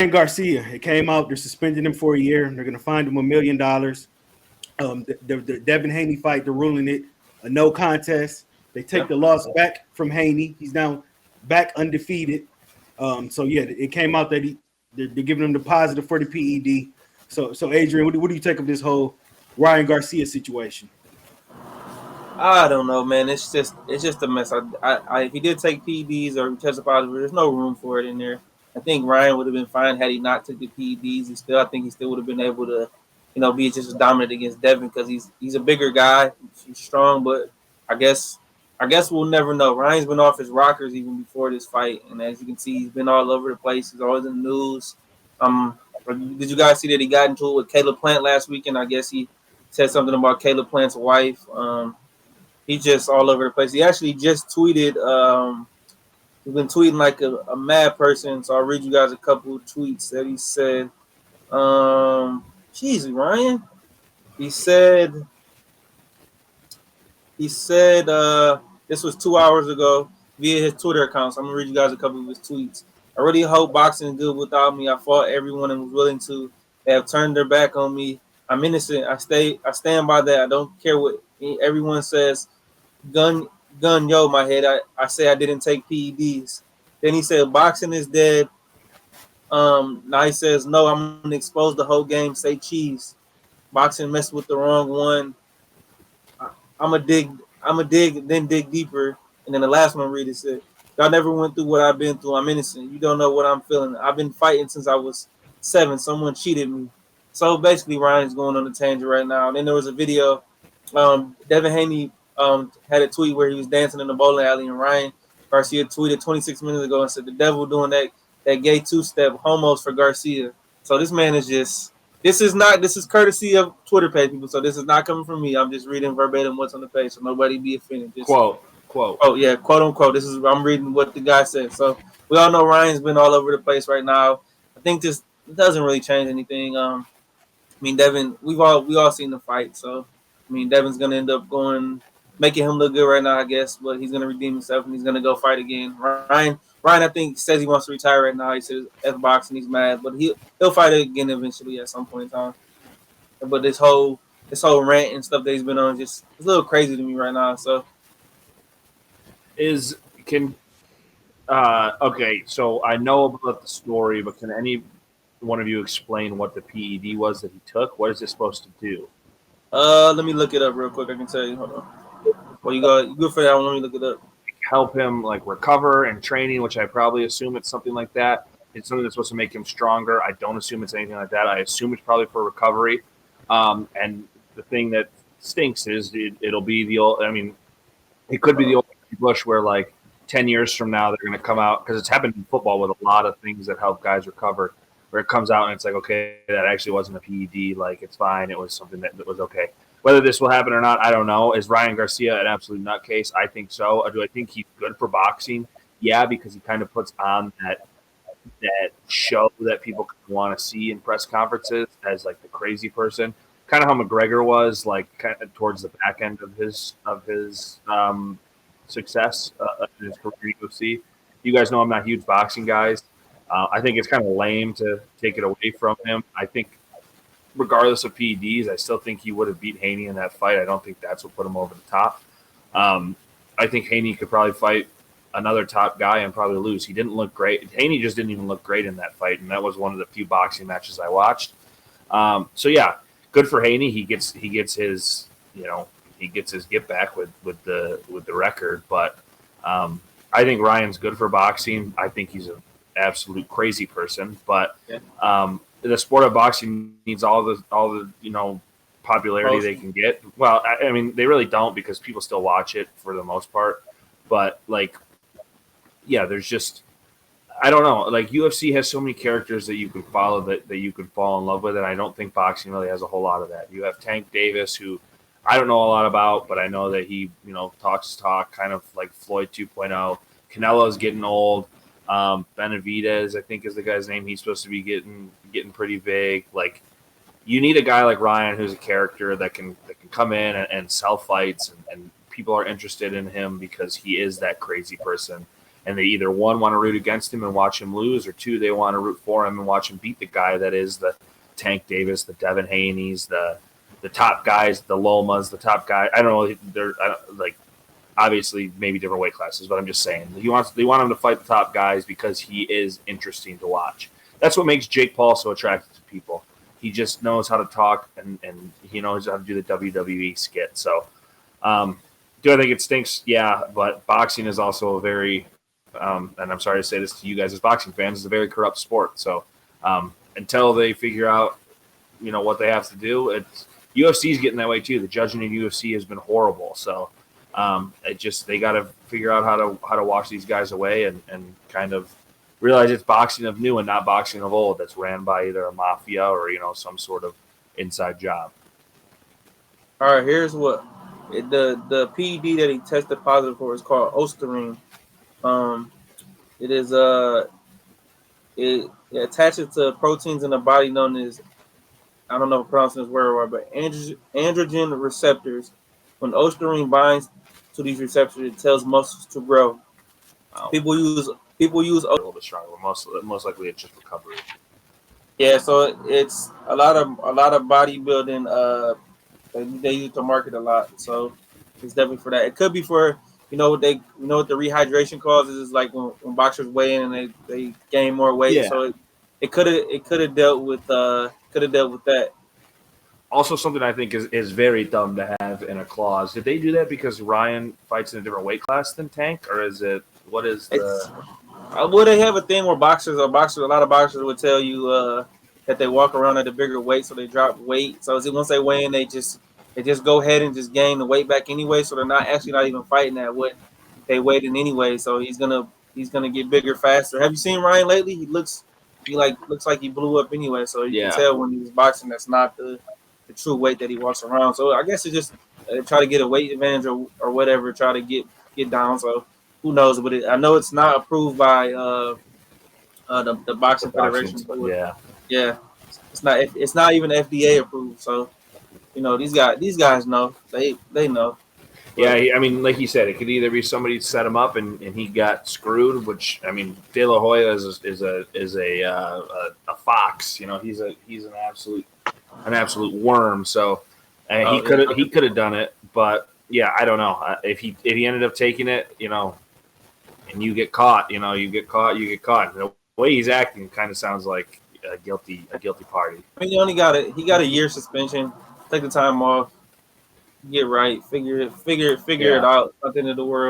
Garcia, it came out. They're suspending him for a year. They're going to fine him $1 million. The Devin Haney fight, they're ruling it a no contest. They take Yeah. the loss back from Haney. He's now back undefeated. So yeah, it came out that they're giving him the positive for the PED. So Adrian, what do you take of this whole Ryan Garcia situation? I don't know, man. It's just a mess. If he did take PEDs or tested positive, there's no room for it in there. I think Ryan would have been fine had he not took the PEDs. I think he still would have been able to, be just as dominant against Devin because he's a bigger guy, he's strong. But I guess I guess we'll never know. Ryan's been off his rockers even before this fight, and as you can see, he's been all over the place. He's always in the news. Um, did you guys see that he got into it with Caleb Plant last weekend? I guess he said something about Caleb Plant's wife. He's just all over the place. He actually just tweeted. He's been tweeting like a mad person. So I'll read you guys a couple of tweets that he said. Jeez, Ryan. He said. This was 2 hours ago via his Twitter account. So I'm gonna read you guys a couple of his tweets. I really hope boxing is good without me. I fought everyone and was willing to. They have turned their back on me. I'm innocent. I stand by that. I don't care what everyone says. Gun yo my head. I say I didn't take PEDs. Then he said boxing is dead. Now he says no, I'm gonna expose the whole game, say cheese. Boxing messed with the wrong one. I'm a dig, then dig deeper. And then the last one read it said, y'all never went through what I've been through. I'm innocent. You don't know what I'm feeling. I've been fighting since I was 7. Someone cheated me. So basically Ryan's going on a tangent right now. And then there was a video. Devin Haney had a tweet where he was dancing in the bowling alley, and Ryan Garcia tweeted 26 minutes ago and said the devil doing that gay two-step homos for Garcia. So this man is just this is courtesy of Twitter page people. So this is not coming from me. I'm just reading verbatim what's on the page, so nobody be offended. Just, Quote. oh yeah, quote unquote. I'm reading what the guy said. So we all know Ryan's been all over the place right now. I think this doesn't really change anything. Devin, we all seen the fight, so Devin's gonna end up making him look good right now, I guess. But he's gonna redeem himself and he's gonna go fight again. Ryan, I think says he wants to retire right now. He says F boxing, he's mad, but he'll fight again eventually at some point in time. But this whole rant and stuff that he's been on just it's a little crazy to me right now. So Okay, so I know about the story, but can any one of you explain what the PED was that he took? What is it supposed to do? let me look it up real quick. I can tell you. Hold on. Well, you good for that one? Let me look it up. Help him like recover and training, which I probably assume it's something like that. It's something that's supposed to make him stronger. I don't assume it's anything like that. I assume it's probably for recovery. And the thing that stinks is it'll be the old. I mean, it could be the old Bush where like 10 years from now they're going to come out, because it's happened in football with a lot of things that help guys recover, where it comes out and it's like, okay, that actually wasn't a PED. Like, it's fine. It was something that was okay. Whether this will happen or not, I don't know. Is Ryan Garcia an absolute nutcase? I think so. Or do I think he's good for boxing? Yeah, because he kind of puts on that show that people want to see in press conferences as like the crazy person, kind of how McGregor was like kind of towards the back end of his success in his career in UFC. You guys know I'm not huge boxing guys. I think it's kind of lame to take it away from him. I think regardless of PEDs, I still think he would have beat Haney in that fight. I don't think that's what put him over the top. I think Haney could probably fight another top guy and probably lose. He didn't look great. Haney just didn't even look great in that fight, and that was one of the few boxing matches I watched. So yeah, good for Haney. He gets his get back with the record. But I think Ryan's good for boxing. I think he's an absolute crazy person, but the sport of boxing needs all the popularity they can get. Well, I mean, they really don't, because people still watch it for the most part. But like, yeah, there's just, I don't know. Like, UFC has so many characters that you can follow that you can fall in love with, and I don't think boxing really has a whole lot of that. You have Tank Davis, who I don't know a lot about, but I know that he talks his talk, kind of like Floyd 2.0. Canelo's getting old. Benavidez, I think, is the guy's name. He's supposed to be getting pretty big. Like, you need a guy like Ryan who's a character that can come in and sell fights, and people are interested in him because he is that crazy person. and they either one want to root against him and watch him lose, or two they want to root for him and watch him beat the guy that is the Tank Davis, the Devin Haney's, the top guys, the Lomas, the top guy. I don't know. They're like obviously maybe different weight classes, but I'm just saying they want him to fight the top guys because he is interesting to watch. That's what makes Jake Paul so attractive to people. He just knows how to talk and he knows how to do the WWE skit. So, do I think it stinks? Yeah, but boxing is also a very, and I'm sorry to say this to you guys as boxing fans, it's a very corrupt sport. So, until they figure out, what they have to do, UFC's getting that way too. The judging in UFC has been horrible. So, they got to figure out how to wash these guys away and kind of realize it's boxing of new and not boxing of old that's ran by either a mafia or some sort of inside job. All right, here's what the PED that he tested positive for is called Osterine. It is it attaches to proteins in the body known as, I don't know if I'm pronouncing this word right, but androgen receptors. When Osterine binds to these receptors, it tells muscles to grow. People use a little bit stronger. Most likely it's just recovery. Yeah, so it's a lot of bodybuilding. They use to market a lot, so it's definitely for that. It could be for what the rehydration causes is like when boxers weigh in and they gain more weight. Yeah. So it could have dealt with that. Also, something I think is very dumb to have in a clause. Did they do that because Ryan fights in a different weight class than Tank, or is it what is the? Well, they have a thing where a lot of boxers would tell you that they walk around at a bigger weight, so they drop weight. So once they weigh in, they just go ahead and just gain the weight back anyway. So they're not even fighting at what they weighed in anyway. So he's gonna get bigger faster. Have you seen Ryan lately? He looks like he blew up anyway. So you can tell when he was boxing that's not the true weight that he walks around. So I guess it's just try to get a weight advantage or whatever. Try to get down. So who knows? But I know it's not approved by the boxing federation. Yeah, it's not even FDA approved. So these guys know they know. Yeah, I mean, like you said, it could either be somebody set him up and he got screwed. Which I mean, De La Hoya is a fox. He's an absolute worm. So he could have done it. But yeah, I don't know if he ended up taking it. And you get caught. You get caught. The way he's acting kind of sounds like a guilty party. I mean, he got a year suspension. Take the time off. Get right. Figure it out. Nothing in the world.